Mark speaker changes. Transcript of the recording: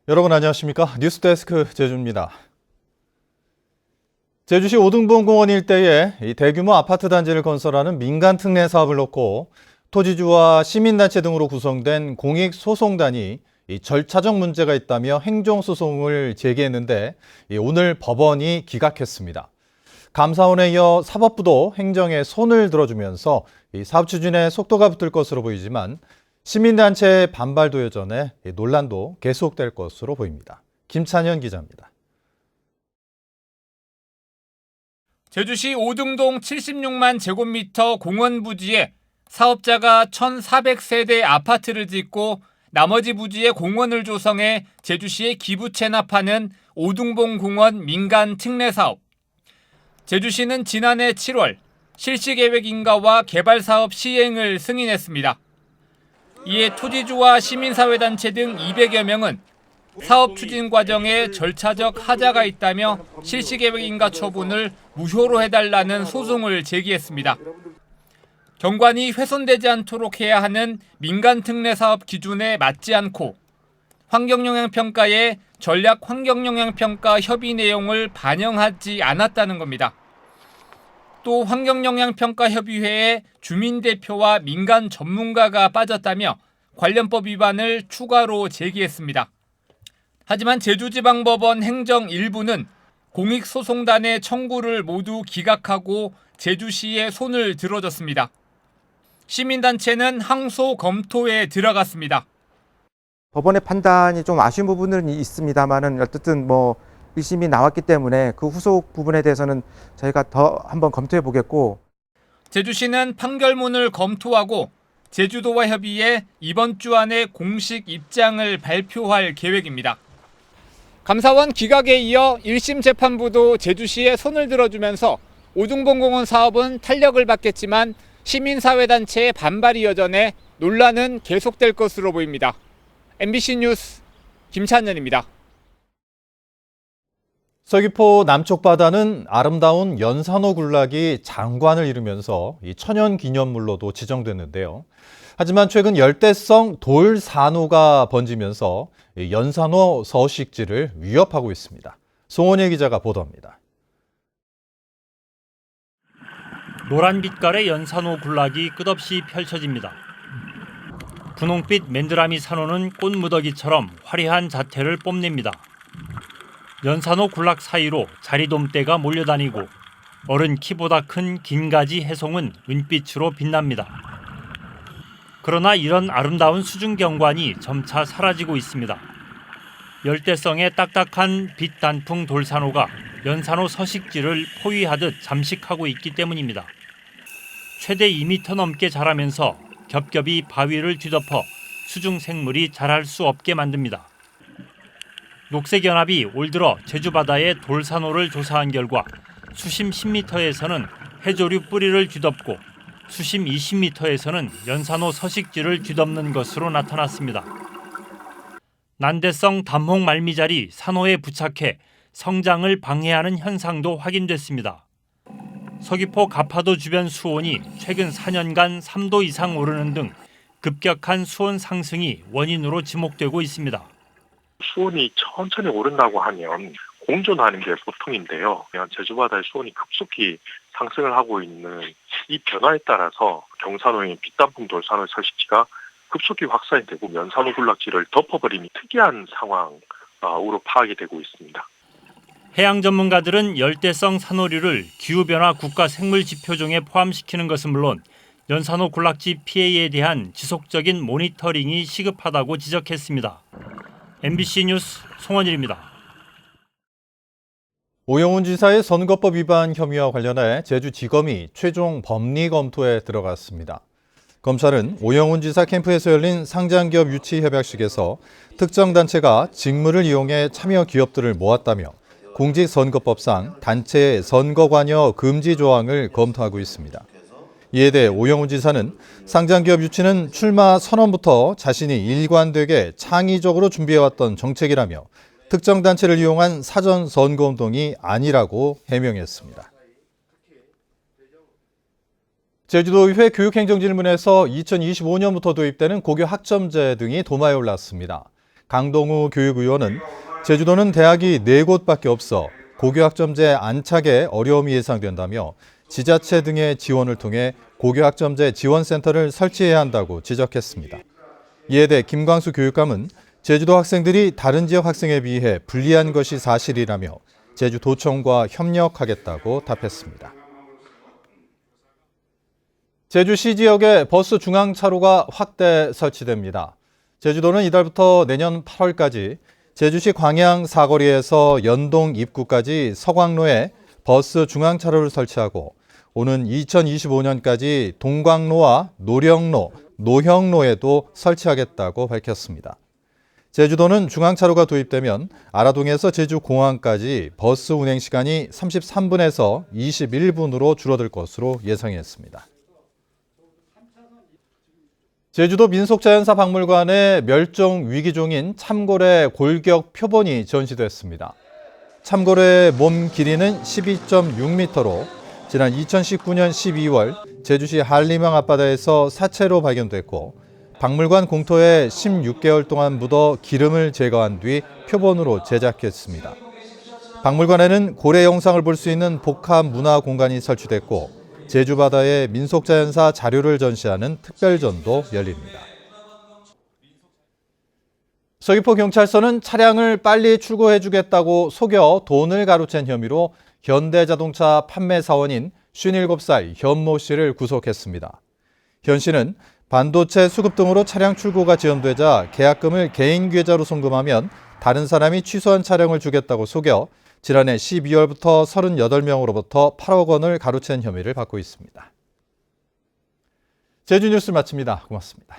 Speaker 1: 여러분 안녕하십니까? 뉴스데스크 제주입니다. 제주시 오등분공원 일대에 대규모 아파트 단지를 건설하는 민간 특례 사업을 놓고 토지주와 시민단체 등으로 구성된 공익소송단이 절차적 문제가 있다며 행정소송을 제기했는데 오늘 법원이 기각했습니다. 감사원에 이어 사법부도 행정에 손을 들어주면서 사업 추진에 속도가 붙을 것으로 보이지만 시민단체의 반발도 여전해 논란도 계속될 것으로 보입니다. 김찬현 기자입니다.
Speaker 2: 제주시 오등동 76만 제곱미터 공원 부지에 사업자가 1,400세대 아파트를 짓고 나머지 부지에 공원을 조성해 제주시에 기부 체납하는 오등봉공원 민간 특례 사업. 제주시는 지난해 7월 실시계획 인가와 개발사업 시행을 승인했습니다. 이에 토지주와 시민사회단체 등 200여 명은 사업 추진 과정에 절차적 하자가 있다며 실시계획 인가 처분을 무효로 해달라는 소송을 제기했습니다. 경관이 훼손되지 않도록 해야 하는 민간 특례 사업 기준에 맞지 않고 환경영향평가에 전략 환경영향평가 협의 내용을 반영하지 않았다는 겁니다. 또 환경영향평가협의회에 주민대표와 민간 전문가가 빠졌다며 관련법 위반을 추가로 제기했습니다. 하지만 제주지방법원 행정 1부는 공익소송단의 청구를 모두 기각하고 제주시에 손을 들어줬습니다. 시민단체는 항소 검토에 들어갔습니다.
Speaker 3: 법원의 판단이 좀 아쉬운 부분은 있습니다만은 어쨌든 1심이 나왔기 때문에 그 후속 부분에 대해서는 저희가 더 한번 검토해 보겠고,
Speaker 2: 제주시는 판결문을 검토하고 제주도와 협의해 이번 주 안에 공식 입장을 발표할 계획입니다. 감사원 기각에 이어 1심 재판부도 제주시에 손을 들어주면서 오등봉공원 사업은 탄력을 받겠지만 시민사회단체의 반발이 여전해 논란은 계속될 것으로 보입니다. MBC 뉴스 김찬현입니다.
Speaker 1: 서귀포 남쪽 바다는 아름다운 연산호 군락이 장관을 이루면서 이 천연기념물로도 지정됐는데요. 하지만 최근 열대성 돌산호가 번지면서 연산호 서식지를 위협하고 있습니다. 송원예 기자가 보도합니다.
Speaker 4: 노란 빛깔의 연산호 군락이 끝없이 펼쳐집니다. 분홍빛 맨드라미 산호는 꽃무더기처럼 화려한 자태를 뽐냅니다. 연산호 군락 사이로 자리돔대가 몰려다니고 어른 키보다 큰 긴가지 해송은 은빛으로 빛납니다. 그러나 이런 아름다운 수중 경관이 점차 사라지고 있습니다. 열대성의 딱딱한 빛 단풍 돌산호가 연산호 서식지를 포위하듯 잠식하고 있기 때문입니다. 최대 2m 넘게 자라면서 겹겹이 바위를 뒤덮어 수중 생물이 자랄 수 없게 만듭니다. 녹색연합이 올 들어 제주바다의 돌산호를 조사한 결과 수심 10m에서는 해조류 뿌리를 뒤덮고 수심 20m에서는 연산호 서식지를 뒤덮는 것으로 나타났습니다. 난대성 담홍 말미잘이 산호에 부착해 성장을 방해하는 현상도 확인됐습니다. 서귀포 가파도 주변 수온이 최근 4년간 3도 이상 오르는 등 급격한 수온 상승이 원인으로 지목되고 있습니다.
Speaker 5: 수온이 천천히 오른다고 하면 공존하는 게 보통인데요. 제주바다의 수온이 급속히 상승을 하고 있는 이 변화에 따라서 경산호의 빛단풍 돌산호 서식지가 급속히 확산이 되고 연산호 군락지를 덮어버리는 특이한 상황으로 파악이 되고 있습니다.
Speaker 4: 해양 전문가들은 열대성 산호류를 기후변화 국가생물지표종에 포함시키는 것은 물론 연산호 군락지 피해에 대한 지속적인 모니터링이 시급하다고 지적했습니다. MBC 뉴스 송원일입니다.
Speaker 1: 오영훈 지사의 선거법 위반 혐의와 관련해 제주지검이 최종 법리 검토에 들어갔습니다. 검찰은 오영훈 지사 캠프에서 열린 상장기업 유치 협약식에서 특정 단체가 직무를 이용해 참여 기업들을 모았다며 공직선거법상 단체의 선거관여 금지 조항을 검토하고 있습니다. 이에 대해 오영훈 지사는 상장기업 유치는 출마 선언부터 자신이 일관되게 창의적으로 준비해왔던 정책이라며 특정 단체를 이용한 사전 선거운동이 아니라고 해명했습니다. 제주도의회 교육행정질문에서 2025년부터 도입되는 고교 학점제 등이 도마에 올랐습니다. 강동우 교육의원은 제주도는 대학이 4곳밖에 없어 고교학점제 안착에 어려움이 예상된다며 지자체 등의 지원을 통해 고교학점제 지원센터를 설치해야 한다고 지적했습니다. 이에 대해 김광수 교육감은 제주도 학생들이 다른 지역 학생에 비해 불리한 것이 사실이라며 제주도청과 협력하겠다고 답했습니다. 제주시 지역에 버스 중앙차로가 확대 설치됩니다. 제주도는 이달부터 내년 8월까지 제주시 광양 사거리에서 연동 입구까지 서광로에 버스 중앙차로를 설치하고 오는 2025년까지 동광로와 노령로, 노형로에도 설치하겠다고 밝혔습니다. 제주도는 중앙차로가 도입되면 아라동에서 제주공항까지 버스 운행 시간이 33분에서 21분으로 줄어들 것으로 예상했습니다. 제주도 민속자연사박물관에 멸종 위기종인 참고래 골격 표본이 전시됐습니다. 참고래의 몸 길이는 12.6m로 지난 2019년 12월 제주시 한림항 앞바다에서 사체로 발견됐고 박물관 공터에 16개월 동안 묻어 기름을 제거한 뒤 표본으로 제작했습니다. 박물관에는 고래 영상을 볼 수 있는 복합 문화 공간이 설치됐고 제주 바다의 민속자연사 자료를 전시하는 특별전도 열립니다. 서귀포 경찰서는 차량을 빨리 출고해주겠다고 속여 돈을 가로챈 혐의로 현대자동차 판매 사원인 57살 현모 씨를 구속했습니다. 현 씨는 반도체 수급 등으로 차량 출고가 지연되자 계약금을 개인 계좌로 송금하면 다른 사람이 취소한 차량을 주겠다고 속여 지난해 12월부터 38명으로부터 8억 원을 가로챈 혐의를 받고 있습니다. 제주 뉴스 마칩니다. 고맙습니다.